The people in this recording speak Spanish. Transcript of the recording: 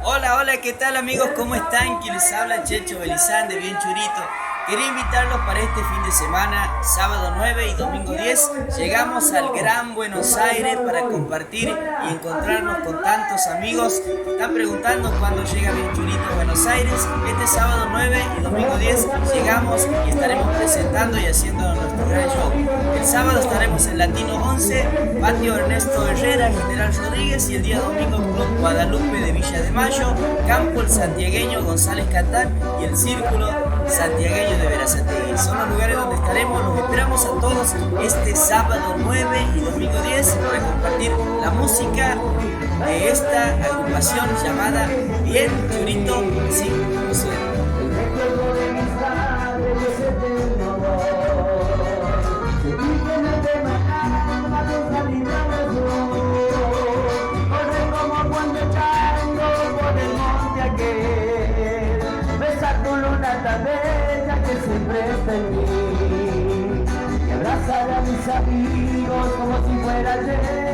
Hola, hola, ¿qué tal amigos? ¿Cómo están? Quien les habla Checho Belizán de Bien Churito. Quería invitarlos para este fin de semana, sábado 9 y domingo 10. Llegamos al Gran Buenos Aires para compartir y encontrarnos con tantos amigos. Están preguntando cuándo llega Bien Churito a Buenos Aires. Este sábado 9 y domingo 10 llegamos y estaremos presentando y haciendo nuestro gran show. El sábado estaremos en Latino 11, Patio Ernesto Herrera, General Rodríguez, y el día domingo Club Guadalupe de Villa de Mayo, Campo el Santiagueño González Catán y el Círculo Santiagueño de Verazategui. Son los lugares donde estaremos. Los esperamos a todos este sábado 9 y domingo 10 para compartir la música de esta agrupación llamada Bien Churito. Sí, como suena. Tan bella que siempre está en mí, y abrazar a mis amigos como si fuera ayer.